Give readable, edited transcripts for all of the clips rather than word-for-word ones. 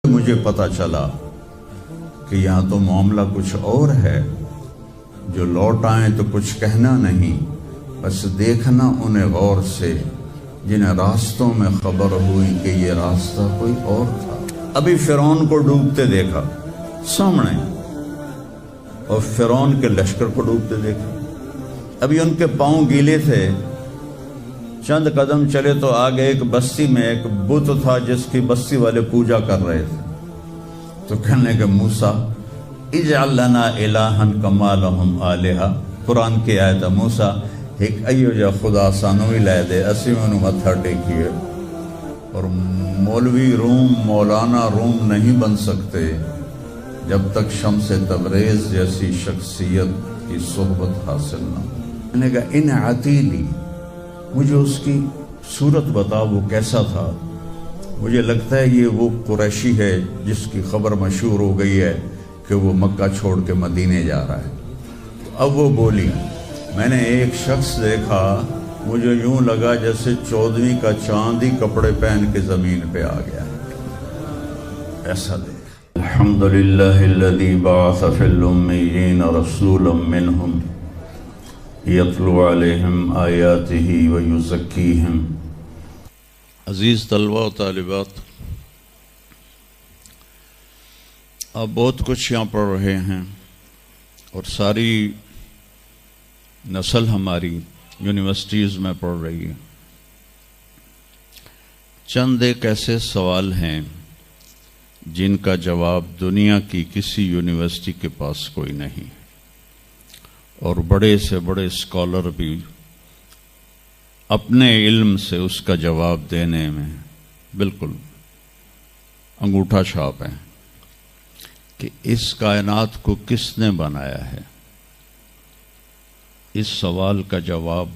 مجھے پتا چلا کہ یہاں تو معاملہ کچھ اور ہے، جو لوٹ آئیں تو کچھ کہنا نہیں، بس دیکھنا انہیں غور سے جنہیں راستوں میں خبر ہوئی کہ یہ راستہ کوئی اور تھا۔ ابھی فرعون کو ڈوبتے دیکھا سامنے، اور فرعون کے لشکر کو ڈوبتے دیکھا۔ ابھی ان کے پاؤں گیلے تھے، چند قدم چلے تو آگے ایک بستی میں ایک بت تھا جس کی بستی والے پوجا کر رہے تھے، تو کہنے کہ موسیٰ اجعل لنا الہا کما لہم آلہہ، قرآن کی آیت ہے، موسیٰ ایک ایو جا خدا سانو ہی لے دے، اسی میں انہوں متھا ٹیکیے۔ اور مولوی روم، مولانا روم نہیں بن سکتے جب تک شمس تبریز جیسی شخصیت کی صحبت حاصل نہ ہو۔ میں نے کہا ان عتیدی، مجھے اس کی صورت بتا، وہ کیسا تھا؟ مجھے لگتا ہے یہ وہ قریشی ہے جس کی خبر مشہور ہو گئی ہے کہ وہ مکہ چھوڑ کے مدینے جا رہا ہے۔ اب وہ بولی، میں نے ایک شخص دیکھا، مجھے یوں لگا جیسے 14ویں کا چاند ہی کپڑے پہن کے زمین پہ آ گیا، ایسا دیکھ۔ الحمدللہ الذی بعث فی الامیین رسولا منہم یتلو علیہم آیاتہ ویزکیہم۔ عزیز طلبہ و طالبات، آپ بہت کچھ یہاں پڑھ رہے ہیں، اور ساری نسل ہماری یونیورسٹیز میں پڑھ رہی ہے۔ چند ایک ایسے سوال ہیں جن کا جواب دنیا کی کسی یونیورسٹی کے پاس کوئی نہیں، اور بڑے سے بڑے اسکالر بھی اپنے علم سے اس کا جواب دینے میں بالکل انگوٹھا چھاپ ہیں کہ اس کائنات کو کس نے بنایا ہے۔ اس سوال کا جواب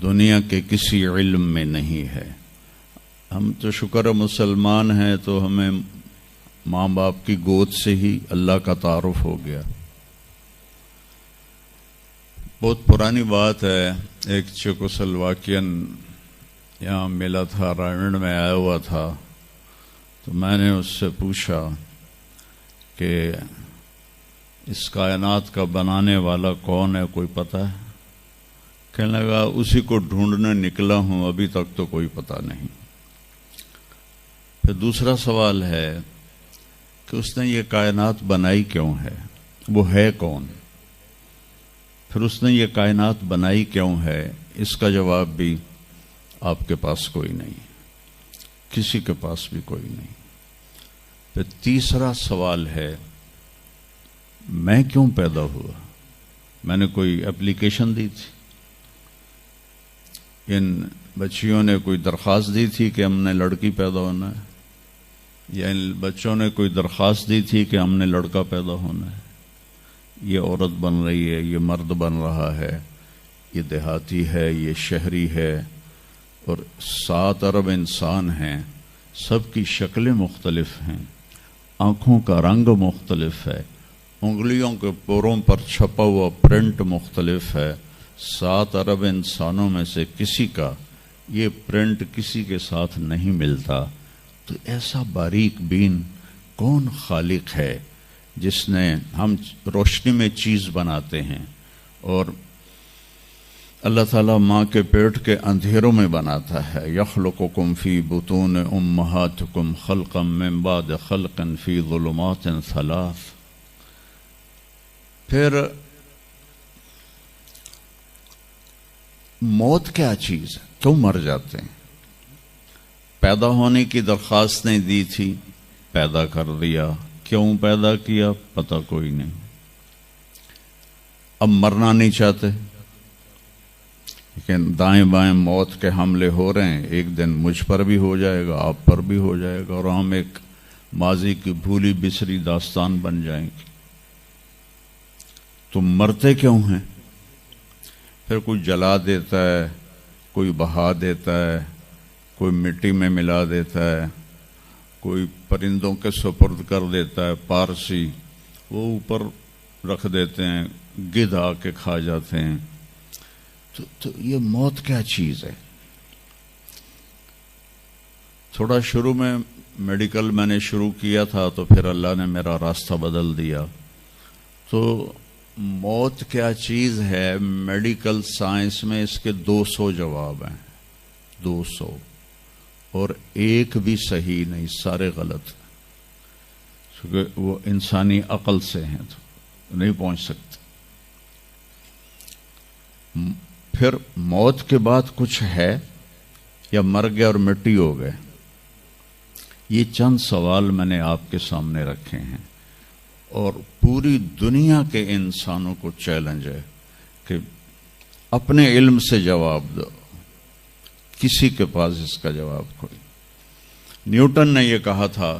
دنیا کے کسی علم میں نہیں ہے۔ ہم تو شکر مسلمان ہیں تو ہمیں ماں باپ کی گود سے ہی اللہ کا تعارف ہو گیا۔ بہت پرانی بات ہے، ایک چیکوسلواکین یہاں ملا تھا، رائمنڈ میں آیا ہوا تھا، تو میں نے اس سے پوچھا کہ اس کائنات کا بنانے والا کون ہے، کوئی پتہ ہے؟ کہنے لگا اسی کو ڈھونڈنے نکلا ہوں، ابھی تک تو کوئی پتہ نہیں۔ پھر دوسرا سوال ہے کہ اس نے یہ کائنات بنائی کیوں ہے، وہ ہے کون؟ پھر اس نے یہ کائنات بنائی کیوں ہے، اس کا جواب بھی آپ کے پاس کوئی نہیں، کسی کے پاس بھی کوئی نہیں۔ پھر تیسرا سوال ہے میں کیوں پیدا ہوا؟ میں نے کوئی اپلیکیشن دی تھی؟ ان بچیوں نے کوئی درخواست دی تھی کہ ہم نے لڑکی پیدا ہونا ہے؟ یا ان بچوں نے کوئی درخواست دی تھی کہ ہم نے لڑکا پیدا ہونا ہے؟ یہ عورت بن رہی ہے، یہ مرد بن رہا ہے، یہ دیہاتی ہے، یہ شہری ہے، اور 7 ارب انسان ہیں، سب کی شکلیں مختلف ہیں، آنکھوں کا رنگ مختلف ہے، انگلیوں کے پوروں پر چھپا ہوا پرنٹ مختلف ہے۔ 7 ارب انسانوں میں سے کسی کا یہ پرنٹ کسی کے ساتھ نہیں ملتا، تو ایسا باریک بین کون خالق ہے جس نے، ہم روشنی میں چیز بناتے ہیں اور اللہ تعالیٰ ماں کے پیٹ کے اندھیروں میں بناتا ہے۔ یخلقکم فی بطون امہاتکم خلقا من بعد خلق فی ظلمات 3۔ پھر موت کیا چیز ہے، کیوں مر جاتے ہیں؟ پیدا ہونے کی درخواست نہیں دی تھی، پیدا کر دیا، کیوں پیدا کیا پتہ کوئی نہیں۔ اب مرنا نہیں چاہتے، لیکن دائیں بائیں موت کے حملے ہو رہے ہیں، ایک دن مجھ پر بھی ہو جائے گا، آپ پر بھی ہو جائے گا، اور ہم ایک ماضی کی بھولی بسری داستان بن جائیں گے۔ تم مرتے کیوں ہیں؟ پھر کوئی جلا دیتا ہے، کوئی بہا دیتا ہے، کوئی مٹی میں ملا دیتا ہے، کوئی پرندوں کے سپرد کر دیتا ہے، پارسی وہ اوپر رکھ دیتے ہیں، گدھ آ کے کھا جاتے ہیں۔ تو یہ موت کیا چیز ہے؟ تھوڑا شروع میں میڈیکل میں نے شروع کیا تھا تو پھر اللہ نے میرا راستہ بدل دیا. تو موت کیا چیز ہے، میڈیکل سائنس میں اس کے 200 جواب ہیں، 200، اور ایک بھی صحیح نہیں، سارے غلط، کیونکہ وہ انسانی عقل سے ہیں تو نہیں پہنچ سکتے. پھر موت کے بعد کچھ ہے یا مر گئے اور مٹی ہو گئے؟ یہ چند سوال میں نے آپ کے سامنے رکھے ہیں، اور پوری دنیا کے انسانوں کو چیلنج ہے کہ اپنے علم سے جواب دو. کسی کے پاس اس کا جواب کوئی. نیوٹن نے یہ کہا تھا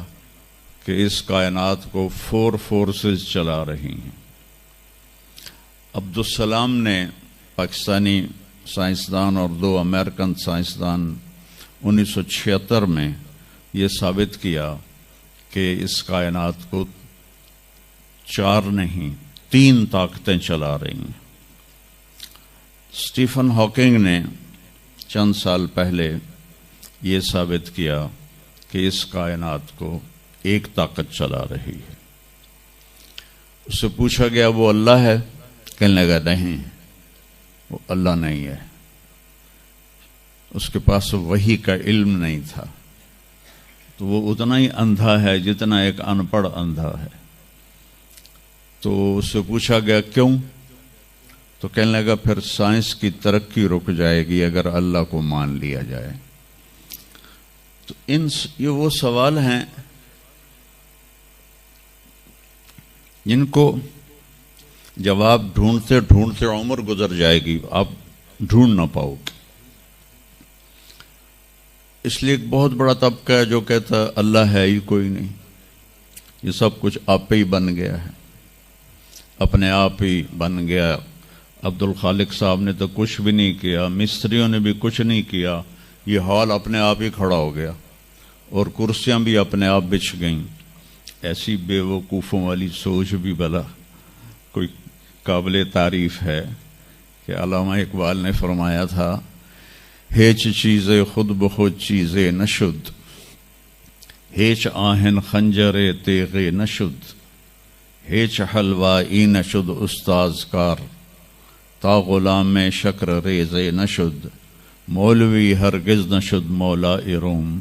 کہ اس کائنات کو 4 فورسز چلا رہی ہیں. عبدالسلام نے، پاکستانی سائنسدان اور 2 امریکن سائنسدان، 1976 میں یہ ثابت کیا کہ اس کائنات کو 4 نہیں 3 طاقتیں چلا رہی ہیں. اسٹیفن ہاکنگ نے چند سال پہلے یہ ثابت کیا کہ اس کائنات کو ایک طاقت چلا رہی ہے. اس سے پوچھا گیا وہ اللہ ہے؟ کہنے لگا نہیں، وہ اللہ نہیں ہے. اس کے پاس وحی کا علم نہیں تھا، تو وہ اتنا ہی اندھا ہے جتنا ایک ان پڑھ اندھا ہے. تو اس سے پوچھا گیا کیوں؟ تو کہنے لگا پھر سائنس کی ترقی رک جائے گی اگر اللہ کو مان لیا جائے. تو یہ وہ سوال ہیں جن کو جواب ڈھونڈتے ڈھونڈتے عمر گزر جائے گی، آپ ڈھونڈ نہ پاؤ گے. اس لیے ایک بہت بڑا طبقہ ہے جو کہتا ہے اللہ ہے ہی کوئی نہیں، یہ سب کچھ آپ پہ ہی بن گیا ہے، اپنے آپ ہی بن گیا. عبد الخالق صاحب نے تو کچھ بھی نہیں کیا، مستریوں نے بھی کچھ نہیں کیا، یہ ہال اپنے آپ ہی کھڑا ہو گیا اور کرسیاں بھی اپنے آپ بچھ گئیں. ایسی بے وقوفوں والی سوچ بھی بلا کوئی قابل تعریف ہے کہ علامہ اقبال نے فرمایا تھا ہیچ چیزیں خود بخود چیزیں نشد، ہیچ آہن خنجر تیغ نشد، ہیچ حلوائی نشد استاذ کار، تا غلام میں شکر ریز نشد، مولوی ہرگز نشد مولا روم،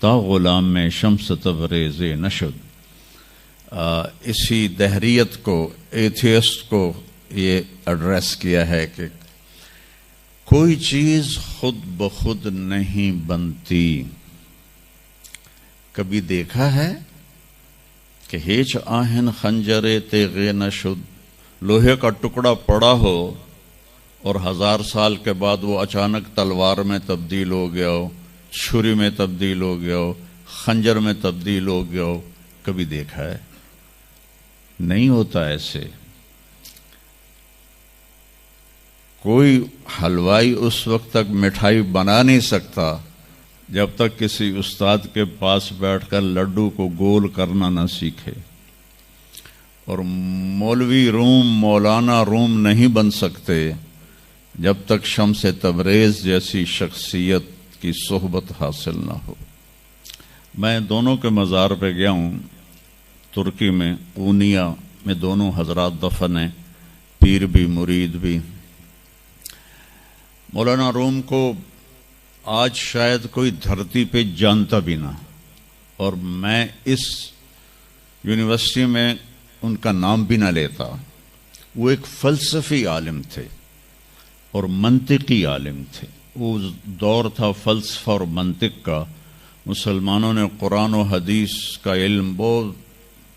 تا غلام میں شمس تبریز نشد. اسی دہریت کو، ایتھیسٹ کو یہ ایڈریس کیا ہے کہ کوئی چیز خود بخود نہیں بنتی. کبھی دیکھا ہے کہ ہیچ آہن خنجر تیغ نشد، لوہے کا ٹکڑا پڑا ہو اور 1000 سال کے بعد وہ اچانک تلوار میں تبدیل ہو گیا ہو، چھری میں تبدیل ہو گیا ہو، خنجر میں تبدیل ہو گیا ہو؟ کبھی دیکھا ہے؟ نہیں ہوتا ایسے. کوئی حلوائی اس وقت تک مٹھائی بنا نہیں سکتا جب تک کسی استاد کے پاس بیٹھ کر لڈو کو گول کرنا نہ سیکھے، اور مولوی روم، مولانا روم نہیں بن سکتے جب تک شمس تبریز جیسی شخصیت کی صحبت حاصل نہ ہو. میں دونوں کے مزار پہ گیا ہوں، ترکی میں اونیا میں دونوں حضرات دفن ہیں، پیر بھی مرید بھی. مولانا روم کو آج شاید کوئی دھرتی پہ جانتا بھی نہ، اور میں اس یونیورسٹی میں ان کا نام بھی نہ لیتا. وہ ایک فلسفی عالم تھے اور منطقی عالم تھے. وہ دور تھا فلسفہ اور منطق کا. مسلمانوں نے قرآن و حدیث کا علم بہت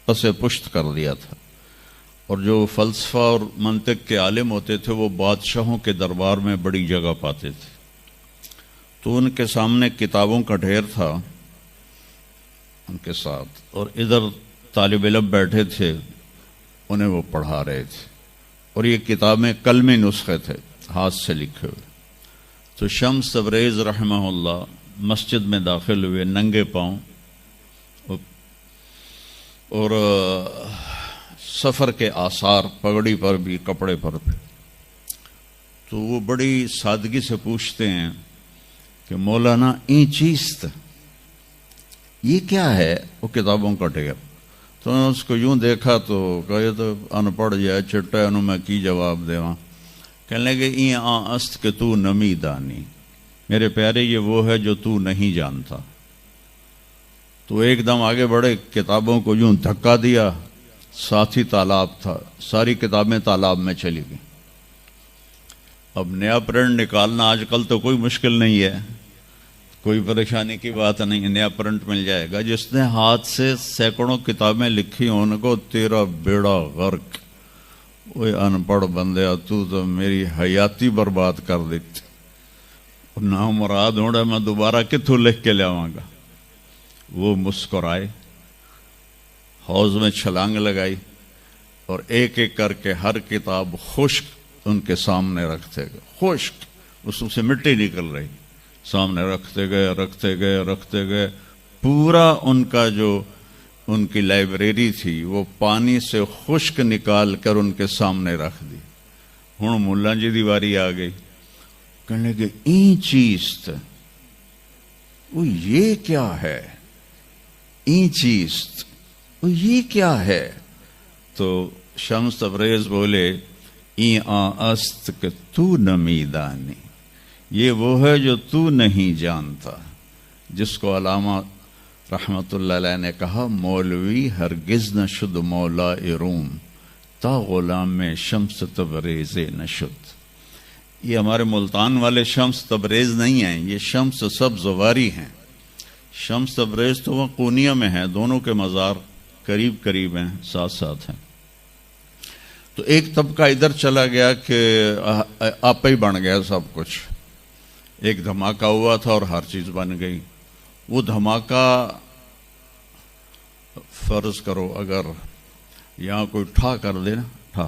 پس پشت کر دیا تھا، اور جو فلسفہ اور منطق کے عالم ہوتے تھے وہ بادشاہوں کے دربار میں بڑی جگہ پاتے تھے. تو ان کے سامنے کتابوں کا ڈھیر تھا ان کے ساتھ، اور ادھر طالب علم بیٹھے تھے، انہیں وہ پڑھا رہے تھے، اور یہ کتابیں کلمی نسخے تھے ہاتھ سے لکھے ہوئے. تو شمس تبریز رحمہ اللہ مسجد میں داخل ہوئے ننگے پاؤں، اور سفر کے آثار پگڑی پر بھی، کپڑے پر بھی. تو وہ بڑی سادگی سے پوچھتے ہیں کہ مولانا این چیست، یہ کیا ہے؟ وہ کتابوں کا ڈھیر۔ تو میں اس کو یوں دیکھا تو کہے تو ان پڑھ جائے چٹا انہوں میں کی جواب دے وہاں۔ کہنے لگے این است کہ تو نمی دانی، میرے پیارے یہ وہ ہے جو تو نہیں جانتا۔ تو ایک دم آگے بڑھے، کتابوں کو یوں دھکا دیا، ساتھ ہی تالاب تھا، ساری کتابیں تالاب میں چلی گئیں۔ اب نیا پرنٹ نکالنا آج کل تو کوئی مشکل نہیں ہے، کوئی پریشانی کی بات نہیں، نیا پرنٹ مل جائے گا۔ جس نے ہاتھ سے سینکڑوں کتابیں لکھی ان کو تیرا بیڑا غرق۔ وہ ان پڑھ بندیا تو میری حیاتی برباد کر دیتی، نہ مراد ہوڑا میں دوبارہ کتوں لکھ کے لیاواں گا۔ وہ مسکرائے، حوض میں چھلانگ لگائی اور ایک ایک کر کے ہر کتاب خشک ان کے سامنے رکھتے گئے، خشک، اس سے مٹی نکل رہی، سامنے رکھتے گئے رکھتے گئے رکھتے گئے، پورا ان کا جو ان کی لائبریری تھی وہ پانی سے خشک نکال کر ان کے سامنے رکھ دی۔ ہوں ملا جی دی واری آ گئی، کہنے لگے این چیز تھا، وہ یہ کیا ہے؟ این چیز وہ یہ کیا ہے؟ تو شمس تبریز بولے این است کہ تو نمی دانی، یہ وہ ہے جو تو نہیں جانتا، جس کو علامہ رحمت اللہ علیہ نے کہا مولوی ہرگز نہ شد مولا روم تا غلام میں شمس تبریز نشد۔ یہ ہمارے ملتان والے شمس تبریز نہیں ہیں، یہ شمس سبزواری ہیں۔ شمس تبریز تو وہ قونیہ میں ہے، دونوں کے مزار قریب قریب ہیں، ساتھ ساتھ ہیں۔ تو ایک طبقہ ادھر چلا گیا کہ آپ ہی بن گیا سب کچھ، ایک دھماکہ ہوا تھا اور ہر چیز بن گئی۔ وہ دھماکہ فرض کرو اگر یہاں کوئی ٹھا کر دے نا، ٹھا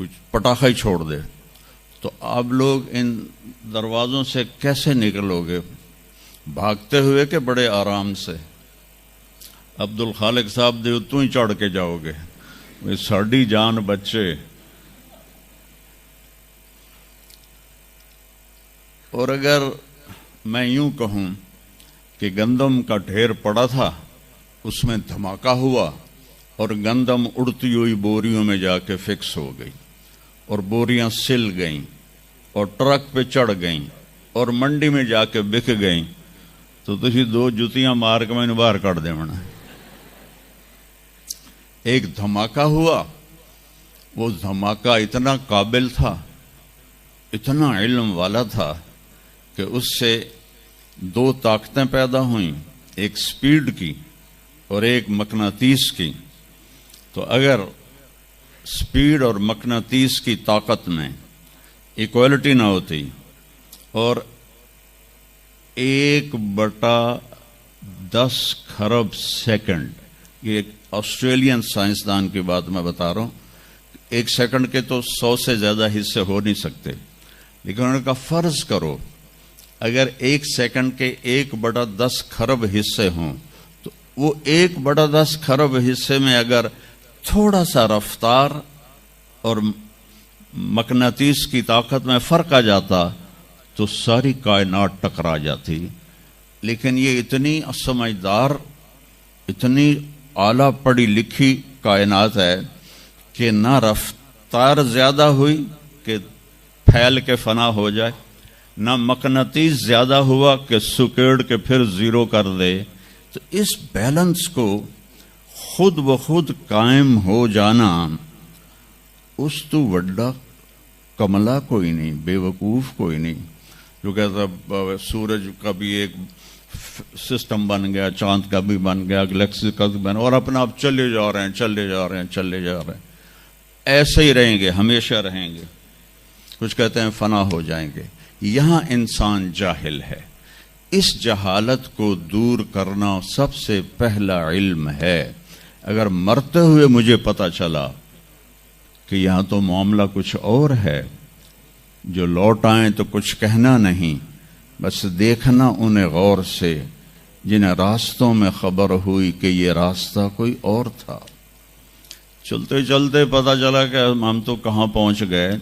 کچھ پٹاخہ ہی چھوڑ دے، تو آپ لوگ ان دروازوں سے کیسے نکلو گے؟ بھاگتے ہوئے کہ بڑے آرام سے؟ عبد الخالق صاحب دے تو ہی چڑھ کے جاؤ گے، ساڑی جان بچے۔ اور اگر میں یوں کہوں کہ گندم کا ڈھیر پڑا تھا، اس میں دھماکہ ہوا اور گندم اڑتی ہوئی بوریوں میں جا کے فکس ہو گئی اور بوریاں سل گئیں اور ٹرک پہ چڑھ گئیں اور منڈی میں جا کے بک گئیں، تو تسی دو جتیاں مار کے میں نے باہر کر دے منا۔ ایک دھماکہ ہوا، وہ دھماکہ اتنا قابل تھا، اتنا علم والا تھا کہ اس سے دو طاقتیں پیدا ہوئیں، ایک سپیڈ کی اور ایک مقناطیس کی۔ تو اگر سپیڈ اور مقناطیس کی طاقت میں ایکوالٹی نہ ہوتی اور 1/10 خرب سیکنڈ، یہ آسٹریلین سائنسدان کی بات میں بتا رہا ہوں، ایک سیکنڈ کے تو 100 سے زیادہ حصے ہو نہیں سکتے، لیکن انہوں نے کہا فرض کرو اگر ایک سیکنڈ کے 1/10 خرب حصے ہوں، تو وہ 1/10 خرب حصے میں اگر تھوڑا سا رفتار اور مقناطیس کی طاقت میں فرق آ جاتا تو ساری کائنات ٹکرا جاتی۔ لیکن یہ اتنی سمجھدار، اتنی اعلیٰ پڑھی لکھی کائنات ہے کہ نہ رفتار زیادہ ہوئی کہ پھیل کے فنا ہو جائے، نہ مقناطیس زیادہ ہوا کہ سکیڑ کے پھر زیرو کر دے۔ تو اس بیلنس کو خود بخود قائم ہو جانا، اس تو وڈا کملا کوئی نہیں، بے وقوف کوئی نہیں جو کہتا سورج کا بھی ایک سسٹم بن گیا، چاند کا بھی بن گیا، گلیکسی کا بھی بن گیا، اور اپنا آپ چلے جا رہے ہیں چلے جا رہے ہیں چلے جا رہے ہیں، ایسے ہی رہیں گے، ہمیشہ رہیں گے۔ کچھ کہتے ہیں فنا ہو جائیں گے۔ یہاں انسان جاہل ہے، اس جہالت کو دور کرنا سب سے پہلا علم ہے۔ اگر مرتے ہوئے مجھے پتہ چلا کہ یہاں تو معاملہ کچھ اور ہے، جو لوٹ آئیں تو کچھ کہنا نہیں، بس دیکھنا انہیں غور سے جنہیں راستوں میں خبر ہوئی کہ یہ راستہ کوئی اور تھا۔ چلتے چلتے پتہ چلا کہ ہم تو کہاں پہنچ گئے،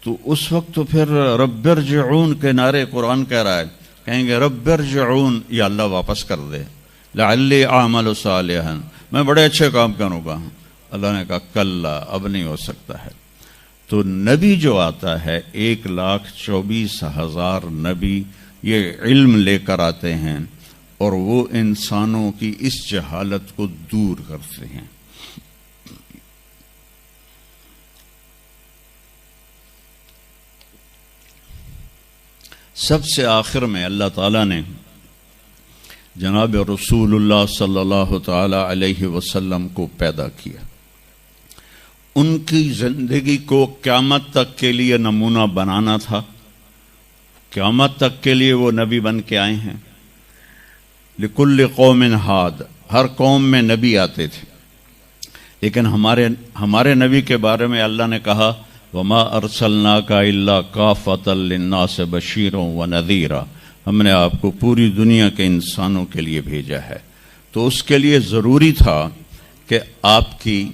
تو اس وقت تو پھر رب ارجعون کے نعرے قرآن کہہ رہا ہے، کہیں گے رب ارجعون، یا اللہ واپس کر دے، لعلی اعمل صالحا، میں بڑے اچھے کام کروں گا. اللہ نے کہا کلا، اب نہیں ہو سکتا ہے. تو نبی جو آتا ہے 1,24,000 نبی یہ علم لے کر آتے ہیں اور وہ انسانوں کی اس جہالت کو دور کرتے ہیں. سب سے آخر میں اللہ تعالیٰ نے جناب رسول اللہ صلی اللہ تعالی علیہ وسلم کو پیدا کیا. ان کی زندگی کو قیامت تک کے لیے نمونہ بنانا تھا. قیامت تک کے لیے وہ نبی بن کے آئے ہیں. لکل قوم ہاد، ہر قوم میں نبی آتے تھے، لیکن ہمارے نبی کے بارے میں اللہ نے کہا وما ارسلناک الا کافۃ للناس بشیرا ونذیرا، ہم نے آپ کو پوری دنیا کے انسانوں کے لیے بھیجا ہے. تو اس کے لیے ضروری تھا کہ آپ کی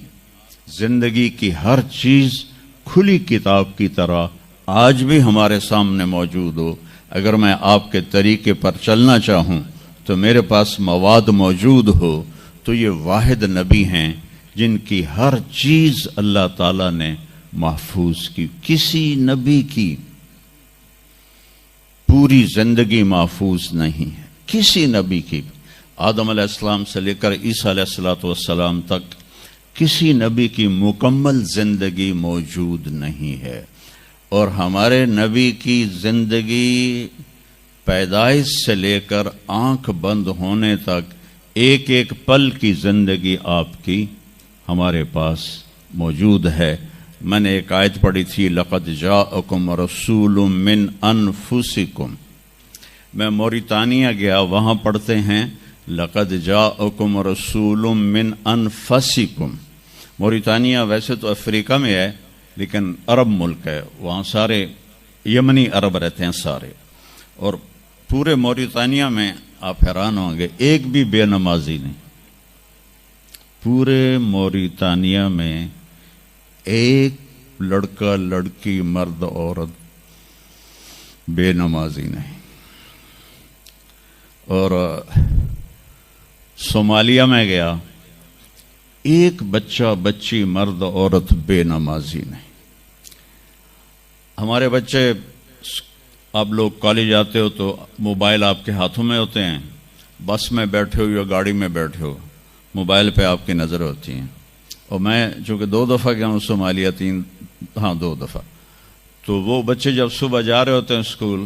زندگی کی ہر چیز کھلی کتاب کی طرح آج بھی ہمارے سامنے موجود ہو. اگر میں آپ کے طریقے پر چلنا چاہوں تو میرے پاس مواد موجود ہو. تو یہ واحد نبی ہیں جن کی ہر چیز اللہ تعالیٰ نے محفوظ کی. کسی نبی کی پوری زندگی محفوظ نہیں ہے، کسی نبی کی. آدم علیہ السلام سے لے کر عیسیٰ علیہ السلام تک کسی نبی کی مکمل زندگی موجود نہیں ہے. اور ہمارے نبی کی زندگی پیدائش سے لے کر آنکھ بند ہونے تک ایک ایک پل کی زندگی آپ کی ہمارے پاس موجود ہے. میں نے ایک آیت پڑھی تھی لقد جاءکم رسول من انفسکم. میں موریتانیہ گیا، وہاں پڑھتے ہیں لقد جاءکم رسول من انفسکم. موریتانیہ ویسے تو افریقہ میں ہے لیکن عرب ملک ہے، وہاں سارے یمنی عرب رہتے ہیں سارے. اور پورے موریتانیہ میں آپ حیران ہوں گے ایک بھی بے نمازی نہیں. پورے موریتانیہ میں ایک لڑکا لڑکی مرد عورت بے نمازی نہیں. اور صومالیہ میں گیا، ایک بچہ بچی مرد عورت بے نمازی نہیں. ہمارے بچے، آپ لوگ کالج آتے ہو تو موبائل آپ کے ہاتھوں میں ہوتے ہیں، بس میں بیٹھے ہو یا گاڑی میں بیٹھے ہو موبائل پہ آپ کی نظر ہوتی ہیں. اور میں چونکہ 2 دفعہ گیا ہوں صومالیہ، 2 دفعہ، تو وہ بچے جب صبح جا رہے ہوتے ہیں اسکول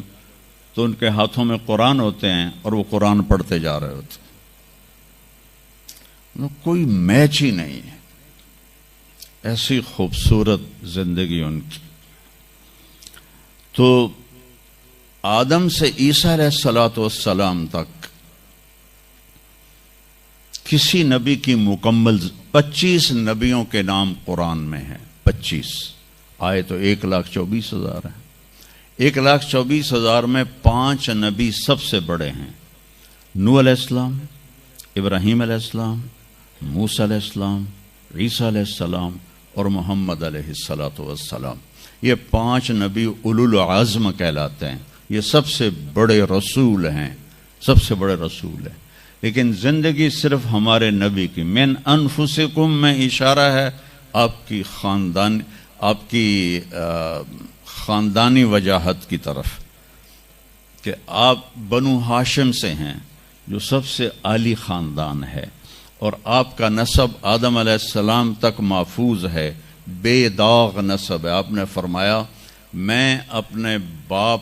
تو ان کے ہاتھوں میں قرآن ہوتے ہیں اور وہ قرآن پڑھتے جا رہے ہوتے ہیں. کوئی میچ ہی نہیں ہے. ایسی خوبصورت زندگی ان کی. تو آدم سے عیسیٰ علیہ السلام تک کسی نبی کی مکمل 25 نبیوں کے نام قرآن میں ہیں. 25 آئے تو 1,24,000 ہیں. 1,24,000 میں 5 نبی سب سے بڑے ہیں. نوح علیہ السلام، ابراہیم علیہ السلام، موسیٰ علیہ السلام، عیسیٰ علیہ السلام اور محمد علیہ السلام. یہ 5 نبی اولو العزم کہلاتے ہیں. یہ سب سے بڑے رسول ہیں، سب سے بڑے رسول ہیں. لیکن زندگی صرف ہمارے نبی کی من انفسکم میں اشارہ ہے آپ کی خاندانی وجاہت کی طرف کہ آپ بنو ہاشم سے ہیں جو سب سے عالی خاندان ہے، اور آپ کا نسب آدم علیہ السلام تک محفوظ ہے، بے داغ نسب ہے. آپ نے فرمایا میں اپنے باپ،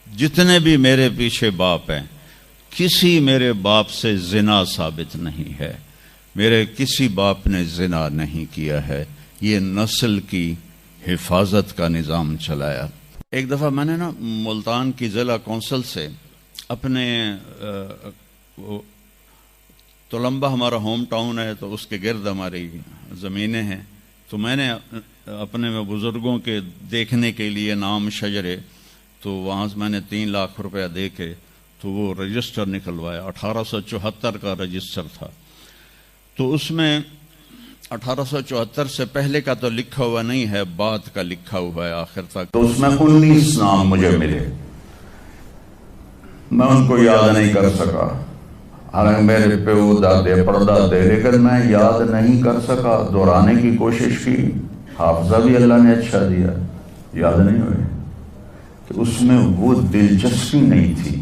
جتنے بھی میرے پیچھے باپ ہیں، کسی میرے باپ سے زنا ثابت نہیں ہے، میرے کسی باپ نے زنا نہیں کیا ہے. یہ نسل کی حفاظت کا نظام چلایا. ایک دفعہ میں نے ملتان کی ضلع کونسل سے اپنے تلمبہ ہمارا ہوم ٹاؤن ہے تو اس کے گرد ہماری زمینیں ہیں، تو میں نے اپنے بزرگوں کے دیکھنے کے لیے نام شجرے، تو وہاں سے میں نے 3 لاکھ روپیہ دے کے تو وہ رجسٹر نکلوایا. 1874 کا رجسٹر تھا. تو اس میں 1874 سے پہلے کا تو لکھا ہوا نہیں ہے، بعد کا لکھا ہوا ہے آخر تک. تو اس میں 19 نام مجھے ملے. میں ان کو یاد نہیں کر سکا، حالانکہ میرے پیو دادے پردادے، لیکن میں یاد نہیں کر سکا۔ دہرانے کی کوشش کی، حافظہ بھی اللہ نے اچھا دیا، یاد نہیں ہوئے کہ اس میں وہ دلچسپی نہیں تھی۔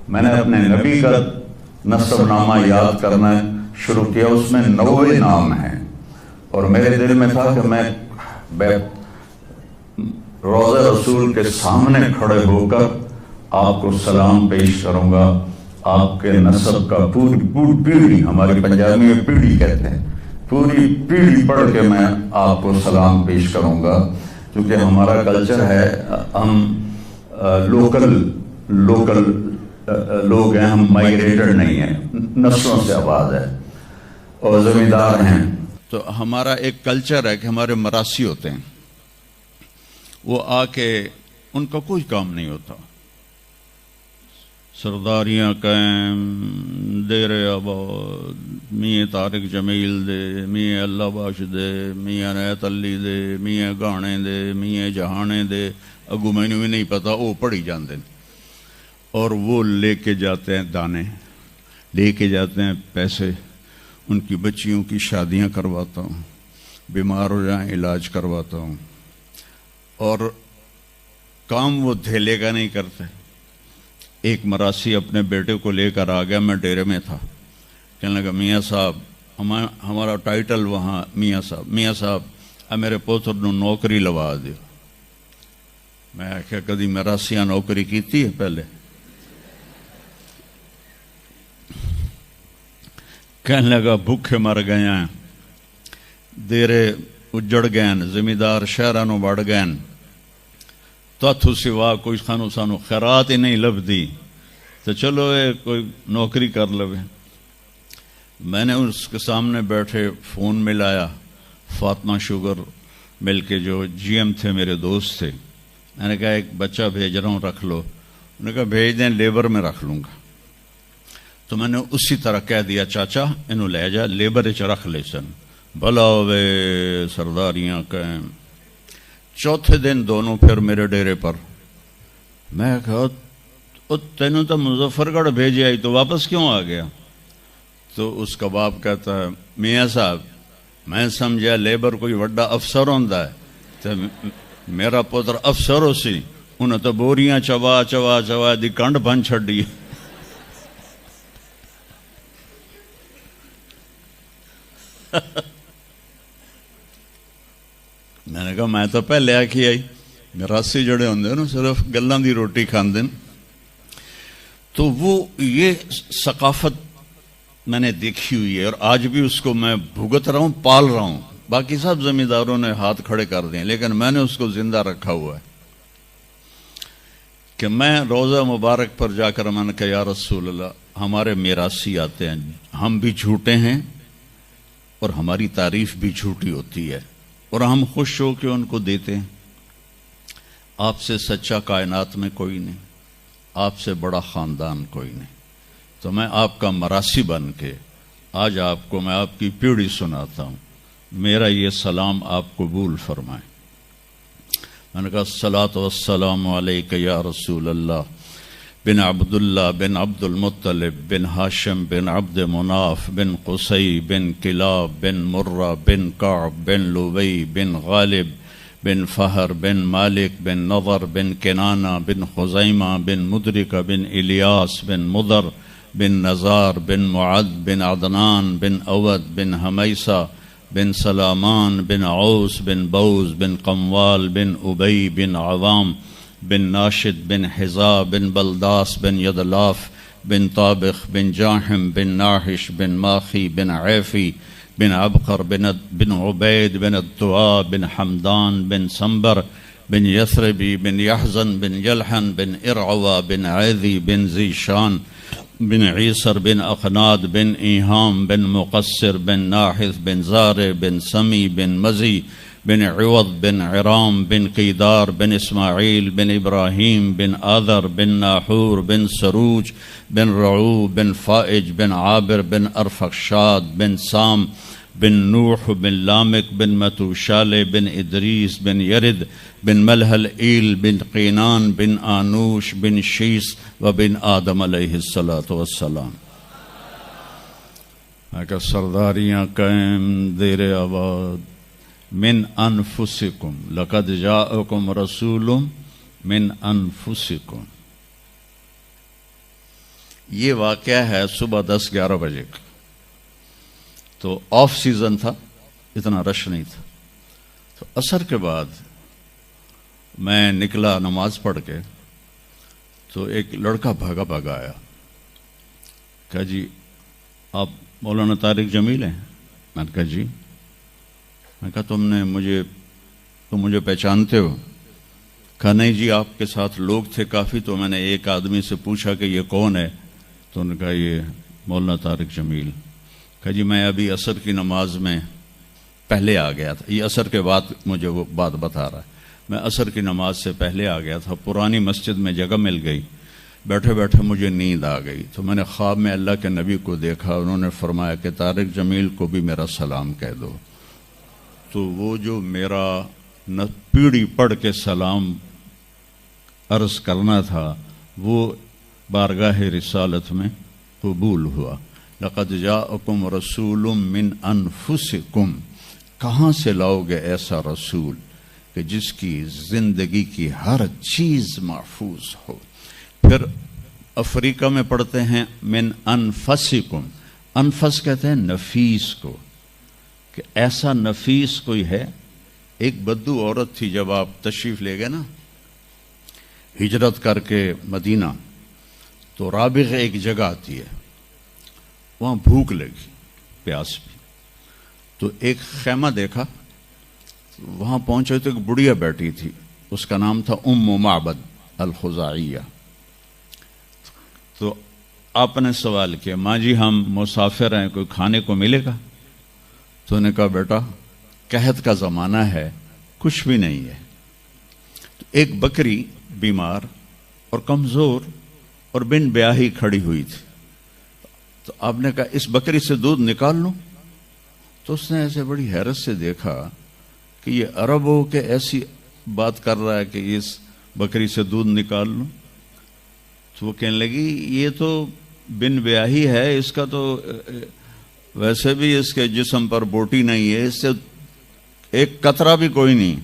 میں نے اپنے نبی کا نسب نامہ یاد کرنا شروع کیا، اس میں 90 نام ہیں، اور میرے دل میں تھا کہ میں روضہ رسول کے سامنے کھڑے ہو کر آپ کو سلام پیش کروں گا، آپ کے نسب کا پوری پیڑھی، ہماری پنجابی میں پیڑھی کہتے ہیں، پوری پیڑھی پڑھ کے میں آپ کو سلام پیش کروں گا، کیونکہ ہمارا کلچر ہے، ہم لوکل لوگ ہیں، ہم مائگریٹڈ نہیں ہیں، نسلوں سے آباد ہے اور زمیندار ہیں۔ تو ہمارا ایک کلچر ہے کہ ہمارے مراسی ہوتے ہیں، وہ آ کے ان کا کوئی کام نہیں ہوتا، سرداریاں قائم، دیر آباد، میاں طارق جمیل دے، میاں اللہ بخش دے، میاں نیت علی دے، میاں گانے دے، میاں جہانے دے، اگو مینوں بھی نہیں پتا، وہ پڑھی جاندے اور وہ لے کے جاتے ہیں دانے، لے کے جاتے ہیں پیسے، ان کی بچیوں کی شادیاں کرواتا ہوں، بیمار ہو جائیں علاج کرواتا ہوں، اور کام وہ دھیلے کا نہیں کرتے۔ ایک مراسی اپنے بیٹے کو لے کر آ گیا، میں ڈیرے میں تھا، کہنے لگا میاں صاحب، ہمارا ٹائٹل وہاں میاں صاحب اب میرے پوتر نو نوکری لوا دیو۔ میں آخیا کدی مراسیاں نوکری کیتی ہے پہلے؟ کہنے لگا بھوکے مر گئے ہیں، دیرے اجڑ گئے، زمیندار شہرانوں بڑھ گئے، تاتھو سوا کوئی سانو خیرات ہی نہیں لبدی، تو چلو اے کوئی نوکری کر لوے۔ میں نے اس کے سامنے بیٹھے فون ملایا، فاطمہ شوگر مل کے جو جی ایم تھے میرے دوست تھے، میں نے کہا ایک بچہ بھیج رہا ہوں رکھ لو، انہوں نے کہا بھیج دیں، لیبر میں رکھ لوں گا۔ تو میں نے اسی طرح کہہ دیا چاچا انہوں لے جا، لیبر اچ رکھ لے سن، بھلا ہوئے سرداریاں قائم۔ چوتھے دن دونوں پھر میرے ڈیرے پر، میں کہا تینوں تو مظفر گڑھ بھیجے آئی تو واپس کیوں آ گیا؟ تو اس کا باپ کہتا ہے میاں صاحب میں سمجھا لیبر کوئی وڈا افسر ہوندا ہے، تو میرا پتر افسر ہو سی، انہیں تو بوریاں چوا چوا چوا دی کنڈ بن چھڑی۔ میں نے کہا میں تو پہلے آکھی آئی، مراسی جڑے ہوندے نا صرف گلاں دی روٹی کھاندے۔ تو وہ یہ ثقافت میں نے دیکھی ہوئی ہے، اور آج بھی اس کو میں بھگت رہا ہوں، پال رہا ہوں۔ باقی سب زمینداروں نے ہاتھ کھڑے کر دیں، لیکن میں نے اس کو زندہ رکھا ہوا ہے کہ میں روزہ مبارک پر جا کر میں نے کہا یا رسول اللہ، ہمارے میراثی آتے ہیں، ہم بھی جھوٹے ہیں اور ہماری تعریف بھی جھوٹی ہوتی ہے، اور ہم خوش ہو کے ان کو دیتے ہیں۔ آپ سے سچا کائنات میں کوئی نہیں، آپ سے بڑا خاندان کوئی نہیں، تو میں آپ کا مراسی بن کے آج آپ کو میں آپ کی پیڑھی سناتا ہوں، میرا یہ سلام آپ قبول فرمائیں۔ میں نے کہا الصلاۃ والسلام علیک یا رسول اللہ بن عبداللہ بن عبد المطلب بن ہاشم بن عبد مناف بن قصی بن کلاب بن مرہ بن کعب بن لبی بن غالب بن فہر بن مالک بن نضر بن کنانہ بن خزیمہ بن مدرکہ بن الیاس بن مضر بن نزار بن معد بن عدنان بن اود بن حمیسہ بن سلامان بن عوس بن بوز بن قموال بن ابی بن عوام بن ناشد بن حزا بن بلداس بن یدلاف بن طابخ بن جاحم بن ناحش بن ماخی بن عیفی بن عبقر بن عبید بن الدعاء بن حمدان بن سنبر بن یثربی بن یحزن بن یلحن بن ارعوا بن عیذی بن زیشان بن عیسر بن اقناد بن ایہام بن مقصر بن ناحث بن زار بن سمی بن مزی بن عوض بن عرام بن قیدار بن اسماعیل بن ابراہیم بن آذر بن ناحور بن سروج بن رعو بن فائج بن عابر بن ارفخشاد بن سام بن نوح بن لامک بن متوشالے بن ادریس بن یرد بن ملحل ایل بن قینان بن آنوش بن شیس و بن آدم علیہ السلام. کہ سرداریاں قائم دیر آباد من انفسکم لقد جاءکم رسول من انفسکم. یہ واقعہ ہے صبح 10-11 بجے کا، تو آف سیزن تھا، اتنا رش نہیں تھا. تو عصر کے بعد میں نکلا نماز پڑھ کے، تو ایک لڑکا بھاگا بھاگا آیا، کہا جی آپ مولانا طارق جمیل ہیں؟ میں نے کہا جی. میں کہا تم مجھے پہچانتے ہو؟ کہا نہیں جی، آپ کے ساتھ لوگ تھے کافی، تو میں نے ایک آدمی سے پوچھا کہ یہ کون ہے، تو انہوں نے کہا یہ مولانا طارق جمیل. کہا جی میں ابھی عصر کی نماز میں پہلے آ گیا تھا. یہ عصر کے بعد مجھے وہ بات بتا رہا ہے. میں عصر کی نماز سے پہلے آ گیا تھا، پرانی مسجد میں جگہ مل گئی، بیٹھے بیٹھے مجھے نیند آ گئی، تو میں نے خواب میں اللہ کے نبی کو دیکھا، انہوں نے فرمایا کہ طارق جمیل کو بھی میرا سلام کہہ دو. تو وہ جو میرا پیڑھی پڑھ کے سلام عرض کرنا تھا وہ بارگاہ رسالت میں قبول ہوا. لقد جاءکم رسول من انفسکم. کہاں سے لاؤ گے ایسا رسول کہ جس کی زندگی کی ہر چیز محفوظ ہو. پھر افریقہ میں پڑھتے ہیں من انفسکم. انفس کہتے ہیں نفیس کو، کہ ایسا نفیس کوئی ہے. ایک بدو عورت تھی، جب آپ تشریف لے گئے نا ہجرت کر کے مدینہ، تو رابغ ایک جگہ آتی ہے، وہاں بھوک لگی، پیاس بھی. تو ایک خیمہ دیکھا، وہاں پہنچے تو ایک بڑھیا بیٹھی تھی، اس کا نام تھا ام معبد الخزاعیہ. تو آپ نے سوال کیا ماں جی ہم مسافر ہیں، کوئی کھانے کو ملے گا؟ تو نے کہا بیٹا قحط کا زمانہ ہے، کچھ بھی نہیں ہے. تو ایک بکری بیمار اور کمزور اور بن بیاہی کھڑی ہوئی تھی. تو آپ نے کہا اس بکری سے دودھ نکال لوں؟ تو اس نے ایسے بڑی حیرت سے دیکھا کہ یہ عرب ہو کے ایسی بات کر رہا ہے کہ اس بکری سے دودھ نکال لوں. تو وہ کہنے لگی یہ تو بن بیاہی ہے، اس کا تو ویسے بھی اس کے جسم پر بوٹی نہیں ہے، اس سے ایک قطرہ بھی کوئی نہیں.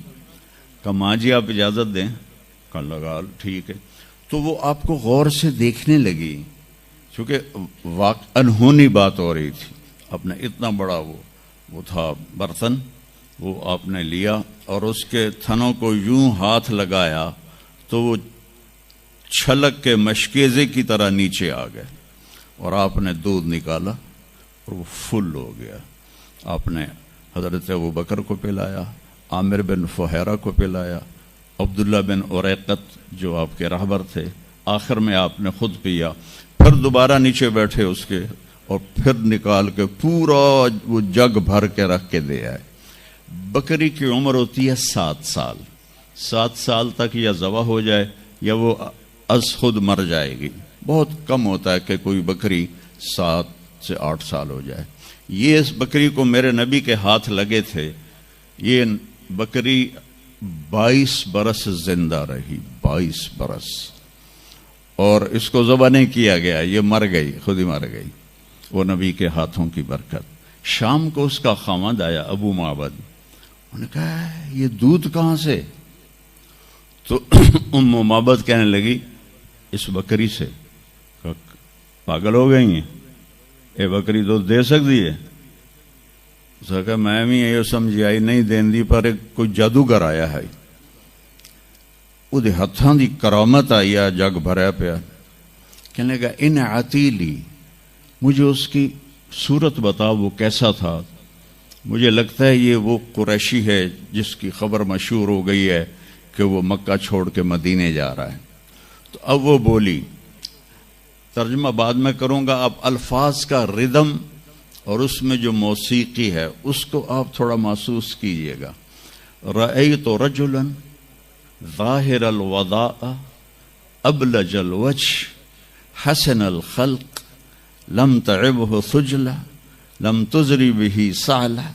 کہا ماں جی آپ اجازت دیں؟ کہا لگا ٹھیک ہے. تو وہ آپ کو غور سے دیکھنے لگی، چونکہ انہونی بات ہو رہی تھی. آپ نے اتنا بڑا وہ تھا برتن، وہ آپ نے لیا اور اس کے تھنوں کو یوں ہاتھ لگایا تو وہ چھلک کے مشکیزے کی طرح نیچے آ گئے، اور آپ نے دودھ نکالا اور وہ فل ہو گیا. آپ نے حضرت ابوبکر کو پلایا، عامر بن فہیرہ کو پلایا، عبداللہ بن اریقت جو آپ کے رہبر تھے، آخر میں آپ نے خود پیا. پھر دوبارہ نیچے بیٹھے اس کے، اور پھر نکال کے پورا وہ جگ بھر کے رکھ کے دے آئے. بکری کی عمر ہوتی ہے 7 سال. 7 سال تک یا ذبح ہو جائے یا وہ از خود مر جائے گی. بہت کم ہوتا ہے کہ کوئی بکری 7 سے 8 سال ہو جائے. یہ اس بکری کو میرے نبی کے ہاتھ لگے تھے، یہ بکری 22 برس زندہ رہی، 22 برس، اور اس کو ذبح نہیں کیا گیا، یہ مر گئی، خود ہی مر گئی. وہ نبی کے ہاتھوں کی برکت. شام کو اس کا خامد آیا ابو معبد، انہوں نے کہا یہ دودھ کہاں سے؟ تو ام معبد کہنے لگی اس بکری سے. پاگل ہو گئی ہیں، اے بکری دودھ دے سکتی ہے؟ اس نے کہا میں بھی یہ سمجھی آئی نہیں دین دی، پر کوئی جادوگر آیا ہے، وہ ہاتھاں دی کرامت آئی ہے، جگ بھریا پیا. کہنے لگا ان عتیلی، مجھے اس کی صورت بتا وہ کیسا تھا. مجھے لگتا ہے یہ وہ قریشی ہے جس کی خبر مشہور ہو گئی ہے کہ وہ مکہ چھوڑ کے مدینے جا رہا ہے. تو اب وہ بولی، ترجمہ بعد میں کروں گا، اب الفاظ کا ردم اور اس میں جو موسیقی ہے اس کو آپ تھوڑا محسوس کیجئے گا. رأیت رجلا ظاہر الوضاء ابلج الوجه حسن الخلق لم تعبه ثجلة لم تزری به سعلہ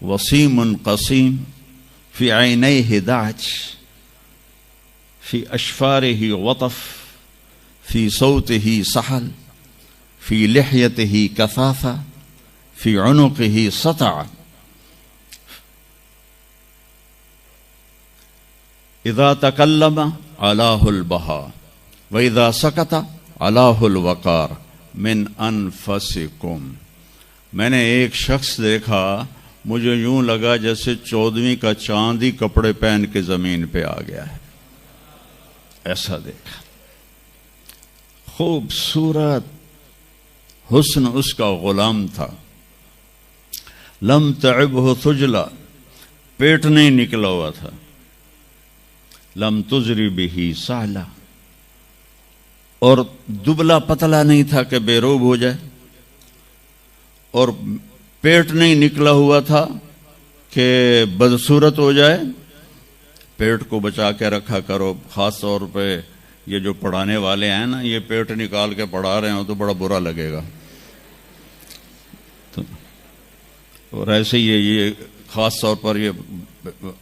وسیم قسیم فی عینیہ دعج فی اشفارہ وطف فی صوتہ سحل فی لحیتہ کثافہ فی عنقہ سطع اذا تکلم علاہ البہا واذا سکت علاہ الوقار من انفسکم. میں نے ایک شخص دیکھا، مجھے یوں لگا جیسے 14ویں کا چاند ہی کپڑے پہن کے زمین پہ آ گیا ہے. ایسا دیکھا، خوبصورت حسن اس کا غلام تھا. لم تعبہ ثجلا، پیٹ نہیں نکلا ہوا تھا. لم تزری بہ سعلہ، اور دبلا پتلا نہیں تھا کہ بے روب ہو جائے، اور پیٹ نہیں نکلا ہوا تھا کہ بدصورت ہو جائے. پیٹ کو بچا کے رکھا کرو، خاص طور پہ یہ جو پڑھانے والے ہیں نا، یہ پیٹ نکال کے پڑھا رہے ہوں تو بڑا برا لگے گا. اور ایسے یہ خاص طور پر یہ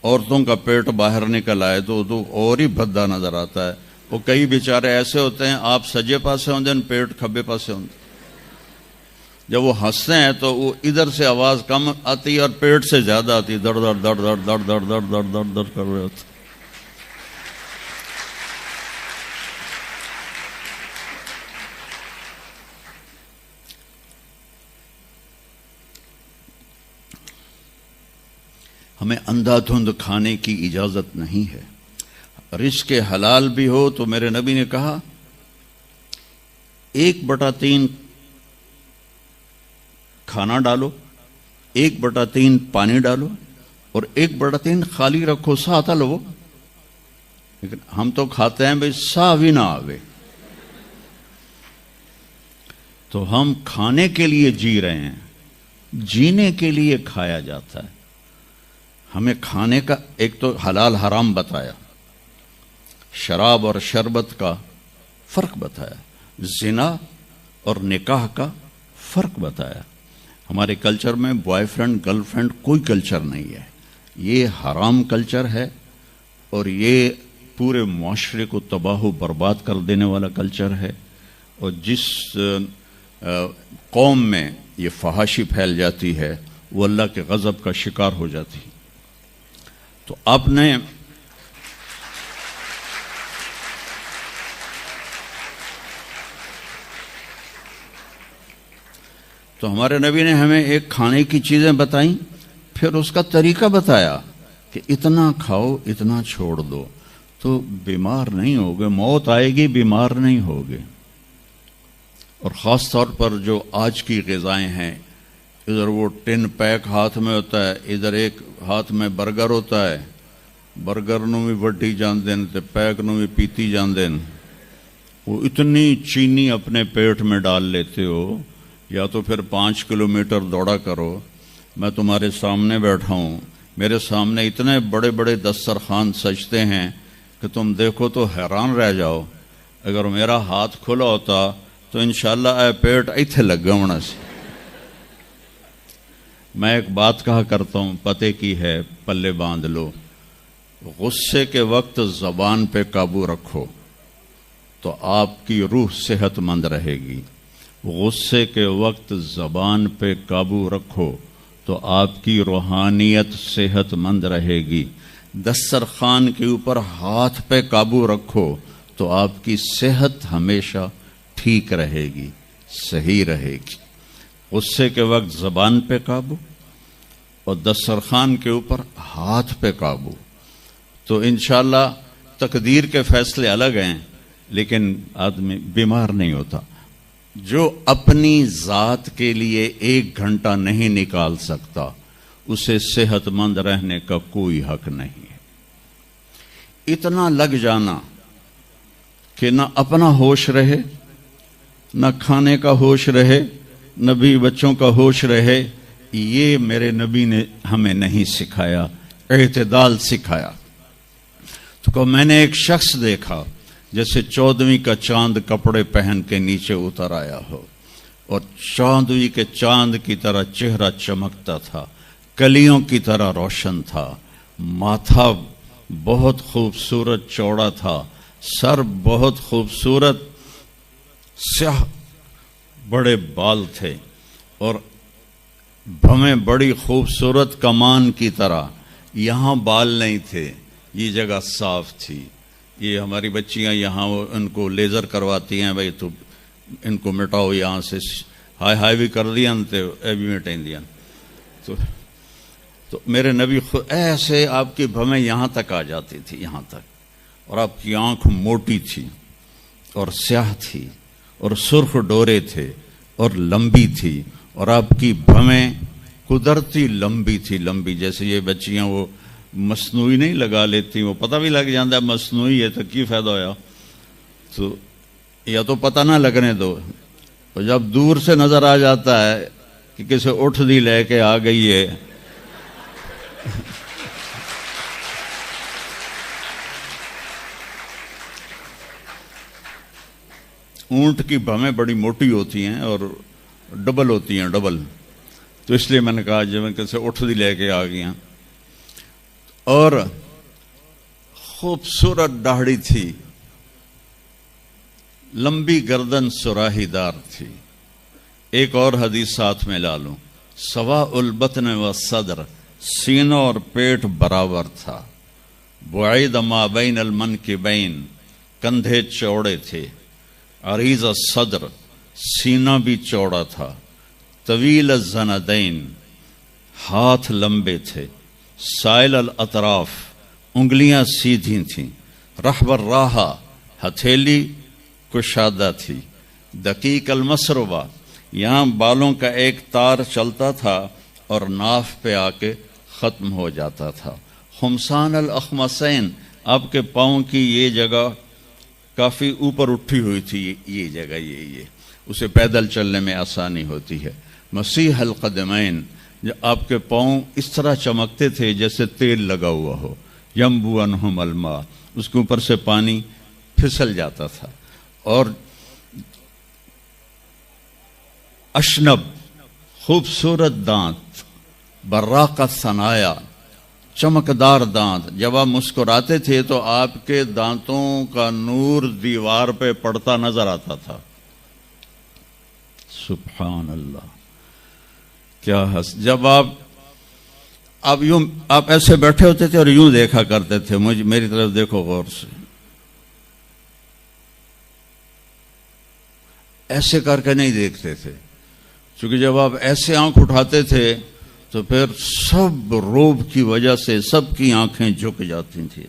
عورتوں کا پیٹ باہر نکل آئے تو اور ہی بھدا نظر آتا ہے. وہ کئی بیچارے ایسے ہوتے ہیں، آپ سجے پاسے ہوندے ہیں، پیٹ کھبے پاسے ہوندے. جب وہ ہنستے ہیں تو وہ ادھر سے آواز کم آتی ہے اور پیٹ سے زیادہ آتی ہے، در در در در در در در در در در کر رہے ہوتے. ہمیں اندھا دھند کھانے کی اجازت نہیں ہے. رزق حلال بھی ہو تو میرے نبی نے کہا 1/3 کھانا ڈالو، 1/3 پانی ڈالو، اور 1/3 خالی رکھو، ساتھ لو. لیکن ہم تو کھاتے ہیں بھائی سا بھی نہ آوے. تو ہم کھانے کے لیے جی رہے ہیں، جینے کے لیے کھایا جاتا ہے. ہمیں کھانے کا ایک تو حلال حرام بتایا، شراب اور شربت کا فرق بتایا، زنا اور نکاح کا فرق بتایا. ہمارے کلچر میں بوائے فرینڈ گرل فرینڈ کوئی کلچر نہیں ہے. یہ حرام کلچر ہے اور یہ پورے معاشرے کو تباہ و برباد کر دینے والا کلچر ہے. اور جس قوم میں یہ فحاشی پھیل جاتی ہے وہ اللہ کے غضب کا شکار ہو جاتی ہے. تو آپ نے تو ہمارے نبی نے ہمیں ایک کھانے کی چیزیں بتائیں، پھر اس کا طریقہ بتایا کہ اتنا کھاؤ اتنا چھوڑ دو تو بیمار نہیں ہوگے. موت آئے گی، بیمار نہیں ہوگے. اور خاص طور پر جو آج کی غذائیں ہیں، ادھر وہ ٹن پیک ہاتھ میں ہوتا ہے، ادھر ایک ہاتھ میں برگر ہوتا ہے. برگر نو بھی وڈی جاندے تے پیک نو بھی پیتی جاندے. وہ اتنی چینی اپنے پیٹ میں ڈال لیتے ہو، یا تو پھر 5 کلومیٹر دوڑا کرو. میں تمہارے سامنے بیٹھا ہوں، میرے سامنے اتنے بڑے بڑے دسترخوان سجتے ہیں کہ تم دیکھو تو حیران رہ جاؤ. اگر میرا ہاتھ کھلا ہوتا تو انشاءاللہ اے پیٹ ایتھے لگ گیا ہونا سی. میں ایک بات کہا کرتا ہوں، پتے کی ہے، پلے باندھ لو. غصے کے وقت زبان پہ قابو رکھو تو آپ کی روح صحت مند رہے گی. غصے کے وقت زبان پہ قابو رکھو تو آپ کی روحانیت صحت مند رہے گی. دسترخوان کے اوپر ہاتھ پہ قابو رکھو تو آپ کی صحت ہمیشہ ٹھیک رہے گی، صحیح رہے گی. غصے کے وقت زبان پہ قابو اور دسترخوان کے اوپر ہاتھ پہ قابو. تو انشاءاللہ تقدیر کے فیصلے الگ ہیں لیکن آدمی بیمار نہیں ہوتا. جو اپنی ذات کے لیے 1 گھنٹہ نہیں نکال سکتا اسے صحت مند رہنے کا کوئی حق نہیں ہے. اتنا لگ جانا کہ نہ اپنا ہوش رہے، نہ کھانے کا ہوش رہے، نہ بھی بچوں کا ہوش رہے، یہ میرے نبی نے ہمیں نہیں سکھایا. اعتدال سکھایا. تو میں نے ایک شخص دیکھا جیسے 14ویں کا چاند کپڑے پہن کے نیچے اتر آیا ہو. اور چاندوئی کے چاند کی طرح چہرہ چمکتا تھا، کلیوں کی طرح روشن تھا، ماتھا بہت خوبصورت چوڑا تھا، سر بہت خوبصورت سیاہ بڑے بال تھے، اور بھویں بڑی خوبصورت کمان کی طرح، یہاں بال نہیں تھے، یہ جگہ صاف تھی۔ یہ ہماری بچیاں یہاں ان کو لیزر کرواتی ہیں، بھائی تو ان کو مٹاؤ یہاں سے، ہائی ہائی بھی کر دیا تو اے بھی مٹائیں دیا۔ تو میرے نبی خود ایسے آپ کی بھویں یہاں تک آ جاتی تھی، یہاں تک، اور آپ کی آنکھ موٹی تھی اور سیاہ تھی اور سرخ ڈورے تھے اور لمبی تھی، اور آپ کی بھویں قدرتی لمبی تھی، لمبی جیسے یہ بچیاں وہ مصنوعی نہیں لگا لیتی، وہ پتہ بھی لگ جاتا ہے مصنوعی ہے تو کی فائدہ ہویا، تو یا تو پتہ نہ لگنے دو، اور جب دور سے نظر آ جاتا ہے کہ کسی اٹھ دی لے کے آ گئی ہے، اونٹ کی بھویں بڑی موٹی ہوتی ہیں اور ڈبل ہوتی ہیں، ڈبل، تو اس لیے میں نے کہا جب کیسے اٹھ دی لے کے آ گئی ہیں، اور خوبصورت داڑھی تھی، لمبی گردن سراہی دار تھی۔ ایک اور حدیث ساتھ میں لا لوں، سواء البطن والصدر، سینہ اور پیٹ برابر تھا، بعید ما بین المنکبین، کندھے چوڑے تھے، عریض الصدر، سینہ بھی چوڑا تھا، طویل الزندین، ہاتھ لمبے تھے، سائل الاطراف، انگلیاں سیدھی تھیں، رحب الراحہ، ہتھیلی کشادہ تھی، دقیق المسربہ، یہاں بالوں کا ایک تار چلتا تھا اور ناف پہ آ کے ختم ہو جاتا تھا، خمسان الاخمسین، آپ کے پاؤں کی یہ جگہ کافی اوپر اٹھی ہوئی تھی، یہ جگہ یہ اسے پیدل چلنے میں آسانی ہوتی ہے، مسیح القدمین، آپ کے پاؤں اس طرح چمکتے تھے جیسے تیل لگا ہوا ہو، ینبو عنہم الماء، اس کے اوپر سے پانی پھسل جاتا تھا، اور اشنب، خوبصورت دانت، براق الثنایا، چمکدار دانت، جب آپ مسکراتے تھے تو آپ کے دانتوں کا نور دیوار پہ پڑتا نظر آتا تھا، سبحان اللہ، کیا جب آپ ایسے بیٹھے ہوتے تھے اور یوں دیکھا کرتے تھے، میری طرف دیکھو غور سے، ایسے کر کے نہیں دیکھتے تھے، چونکہ جب آپ ایسے آنکھ اٹھاتے تھے تو پھر سب روب کی وجہ سے سب کی آنکھیں جھک جاتی تھیں،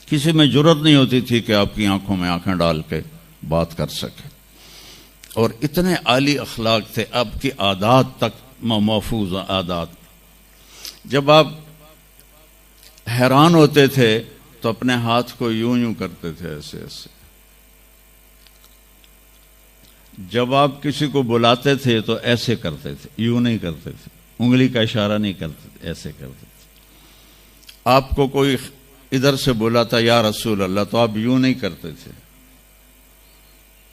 کسی میں جرت نہیں ہوتی تھی کہ آپ کی آنکھوں میں آنکھیں ڈال کے بات کر سکے، اور اتنے عالی اخلاق تھے، آپ کی عادات تک محفوظ عادات۔ جب آپ حیران ہوتے تھے تو اپنے ہاتھ کو یوں یوں کرتے تھے، ایسے ایسے، جب آپ کسی کو بلاتے تھے تو ایسے کرتے تھے، یوں نہیں کرتے تھے، انگلی کا اشارہ نہیں کرتے تھے، ایسے کرتے تھے۔ آپ کو کوئی ادھر سے بلاتا یا رسول اللہ تو آپ یوں نہیں کرتے تھے،